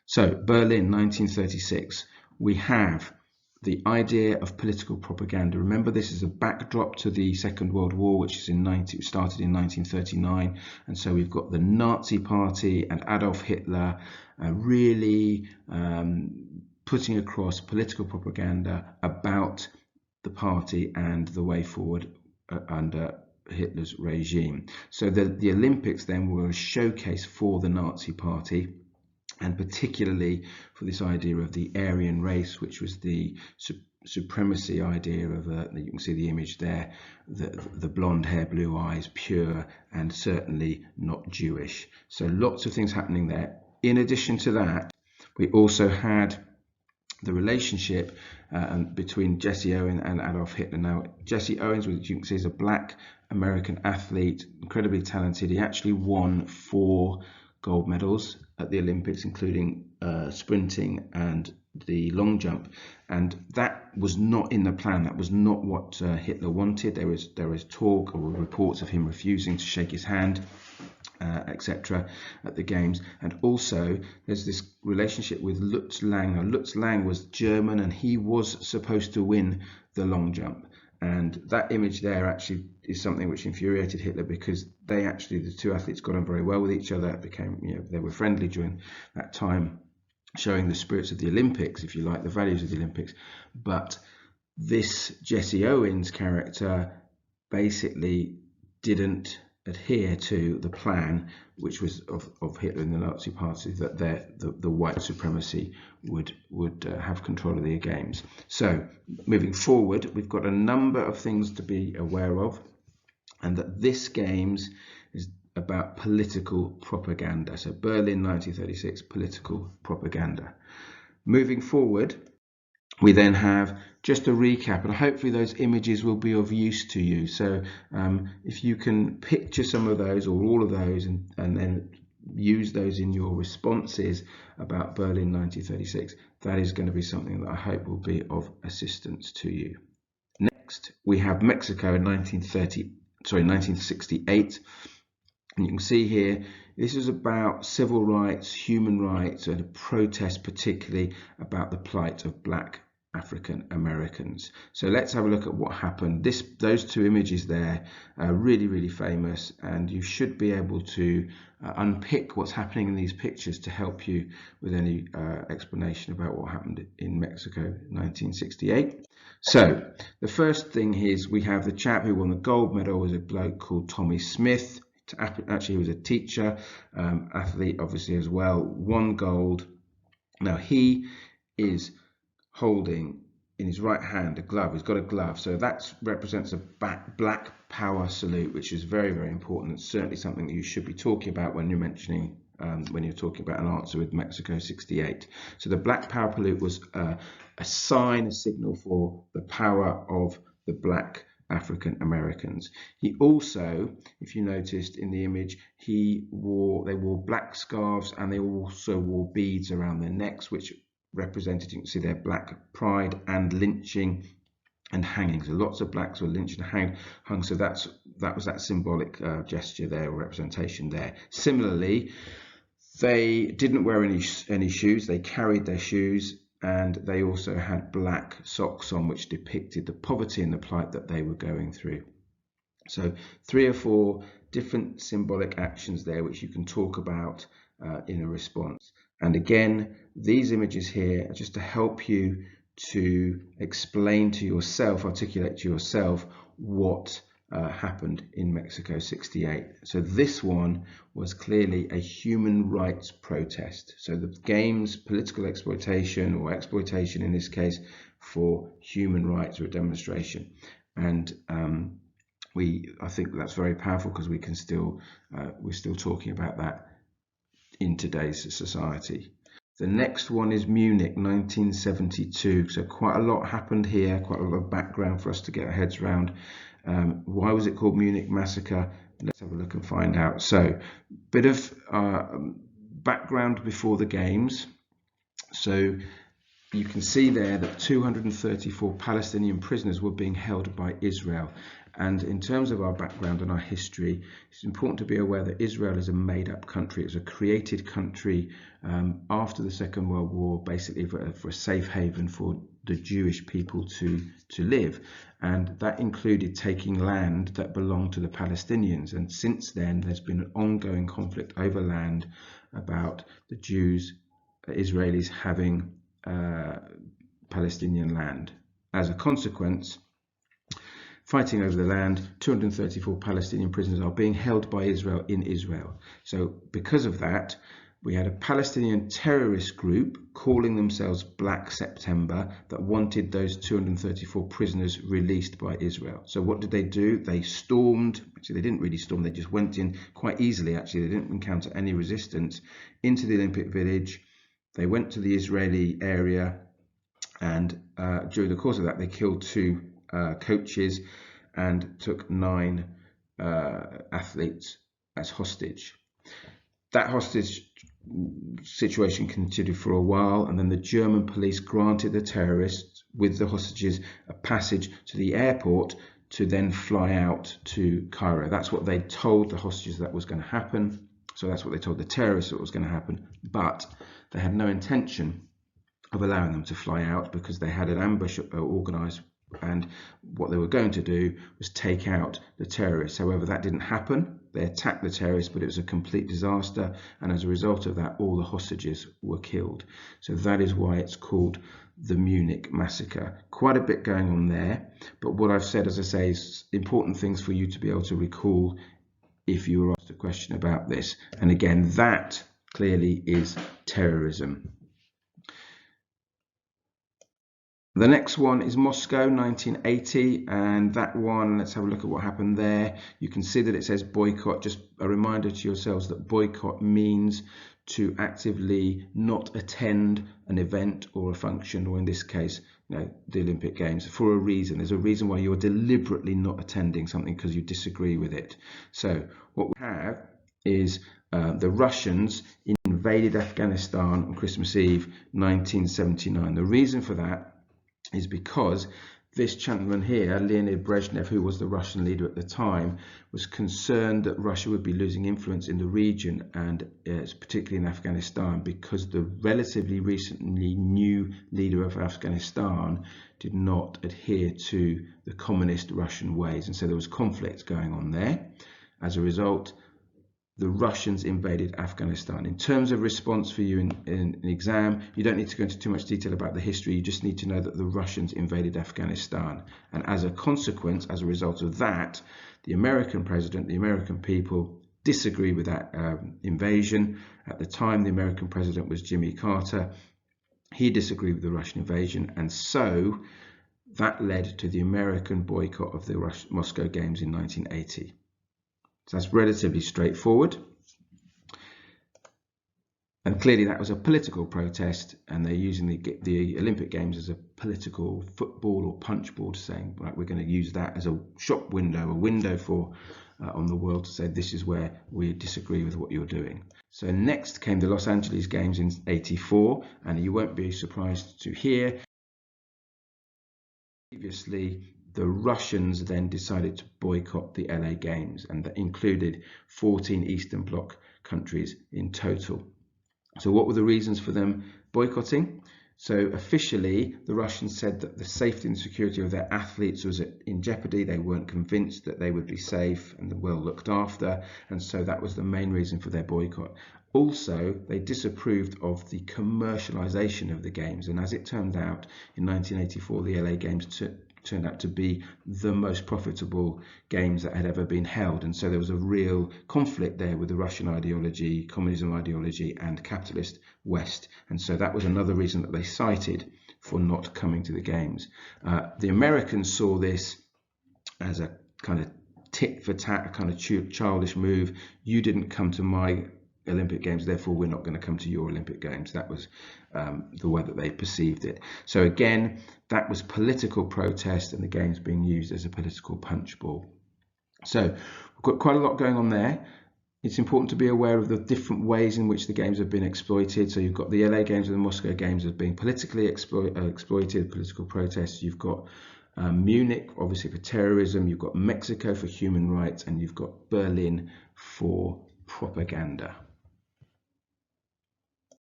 So Berlin, 1936, we have the idea of political propaganda. Remember, this is a backdrop to the Second World War, which is started in 1939, and so we've got the Nazi Party and Adolf Hitler really putting across political propaganda about the party and the way forward under Hitler's regime. So the Olympics then were a showcase for the Nazi Party, and particularly for this idea of the Aryan race, which was the supremacy idea of, you can see the image there, the blonde hair, blue eyes, pure, and certainly not Jewish. So lots of things happening there. In addition to that, we also had the relationship between Jesse Owens and Adolf Hitler. Now, Jesse Owens, which you can see is a black American athlete, incredibly talented. He actually won 4 gold medals at the Olympics, including sprinting and the long jump, and that was not in the plan. That was not what Hitler wanted. There was talk or reports of him refusing to shake his hand, etc. at the games. And also there's this relationship with Lutz Lang. Now, Lutz Lang was German, and he was supposed to win the long jump. And that image there actually is something which infuriated Hitler, because the 2 athletes got on very well with each other. It became, they were friendly during that time, showing the spirits of the Olympics, if you like, the values of the Olympics. But this Jesse Owens character basically didn't adhere to the plan, which was of Hitler and the Nazi Party, that the white supremacy would have control of the games. So moving forward, we've got a number of things to be aware of, and that this games is about political propaganda. So Berlin 1936, political propaganda. Moving forward, we then have just a recap, and hopefully those images will be of use to you. So if you can picture some of those or all of those, and then use those in your responses about Berlin 1936, that is going to be something that I hope will be of assistance to you. Next, we have Mexico in 1968. And you can see here, this is about civil rights, human rights, and a protest particularly about the plight of black African Americans. So let's have a look at what happened. Those 2 images there are really, really famous, and you should be able to unpick what's happening in these pictures to help you with any explanation about what happened in Mexico 1968. So the first thing is we have the chap who won the gold medal was a bloke called Tommy Smith. Actually, he was a teacher, athlete obviously as well, 1 gold. Now he is holding in his right hand a glove. He's got a glove, so that represents a black power salute, which is very, very important. It's certainly something that you should be talking about when you're mentioning when you're talking about an answer with Mexico 68. So the black power salute was a sign, a signal for the power of the black African Americans. He also, if you noticed in the image, they wore black scarves, and they also wore beads around their necks, which represented, you can see their black pride and lynching and hanging. So lots of blacks were lynched and hung. So that was that symbolic gesture there, or representation there. Similarly, they didn't wear any shoes. They carried their shoes, and they also had black socks on, which depicted the poverty and the plight that they were going through. So 3 or 4 different symbolic actions there, which you can talk about in a response. And again, these images here are just to help you to explain to yourself, articulate to yourself what happened in Mexico 68. So this one was clearly a human rights protest. So the games, political exploitation, or exploitation in this case, for human rights, or a demonstration. And I think that's very powerful, because we can we're still talking about that in today's society. The next one is Munich 1972. So quite a lot happened here, quite a lot of background for us to get our heads around. Why was it called Munich Massacre? Let's have a look and find out. So bit of background before the games. So you can see there that 234 Palestinian prisoners were being held by Israel. And in terms of our background and our history, it's important to be aware that Israel is a made-up country. It was a created country after the Second World War, basically for a safe haven for the Jewish people to live. And that included taking land that belonged to the Palestinians. And since then, there's been an ongoing conflict over land about the Jews, Israelis having Palestinian land. As a consequence, fighting over the land, 234 Palestinian prisoners are being held by Israel in Israel. So because of that, we had a Palestinian terrorist group calling themselves Black September that wanted those 234 prisoners released by Israel. So what did they do? They stormed, actually they didn't really storm, they just went in quite easily actually, they didn't encounter any resistance, into the Olympic Village. They went to the Israeli area, and during the course of that they killed 2 coaches and took 9 athletes as hostage. That hostage situation continued for a while, and then the German police granted the terrorists with the hostages a passage to the airport to then fly out to Cairo. That's what they told the hostages that was going to happen. So that's what they told the terrorists that was going to happen, but they had no intention of allowing them to fly out because they had an ambush organised, and what they were going to do was take out the terrorists. However, that didn't happen. They attacked the terrorists, but it was a complete disaster, and as a result of that, all the hostages were killed. So that is why it's called the Munich massacre. Quite a bit going on there, but what I've said, as I say, is important things for you to be able to recall if you were asked a question about this. And again, that clearly is terrorism. The next one is Moscow, 1980, and that one, let's have a look at what happened there. You can see that it says boycott. Just a reminder to yourselves that boycott means to actively not attend an event or a function, or in this case, the Olympic Games, for a reason. There's a reason why you're deliberately not attending something, because you disagree with it. So what we have is the Russians invaded Afghanistan on Christmas Eve 1979. The reason for that is because this gentleman here, Leonid Brezhnev, who was the Russian leader at the time, was concerned that Russia would be losing influence in the region, and particularly in Afghanistan, because the relatively recently new leader of Afghanistan did not adhere to the communist Russian ways, and so there was conflict going on there. As a result, the Russians invaded Afghanistan. In terms of response for you in an exam, you don't need to go into too much detail about the history. You just need to know that the Russians invaded Afghanistan. And as a consequence, as a result of that, the American president, the American people disagree with that invasion. At the time, the American president was Jimmy Carter. He disagreed with the Russian invasion, and so that led to the American boycott of the Moscow Games in 1980. So that's relatively straightforward. And clearly that was a political protest, and they're using the Olympic Games as a political football or punchboard, saying, right, we're going to use that as a shop window, a window for on the world to say this is where we disagree with what you're doing. So next came the Los Angeles Games in '84, and you won't be surprised to hear previously the Russians then decided to boycott the LA Games, and that included 14 Eastern Bloc countries in total. So what were the reasons for them boycotting? So officially, the Russians said that the safety and security of their athletes was in jeopardy. They weren't convinced that they would be safe and well looked after, and so that was the main reason for their boycott. Also, they disapproved of the commercialization of the Games, and as it turned out, in 1984, the LA Games turned out to be the most profitable games that had ever been held, and so there was a real conflict there with the Russian ideology, communism ideology, and capitalist West, and so that was another reason that they cited for not coming to the Games. The Americans saw this as a kind of tit for tat, a kind of childish move. You didn't come to my Olympic Games, therefore we're not going to come to your Olympic Games. That was the way that they perceived it. So again, that was political protest, and the Games being used as a political punchball. So we've got quite a lot going on there. It's important to be aware of the different ways in which the Games have been exploited. So you've got the LA Games and the Moscow Games as being politically exploited, political protests. You've got Munich, obviously, for terrorism. You've got Mexico for human rights, and you've got Berlin for propaganda.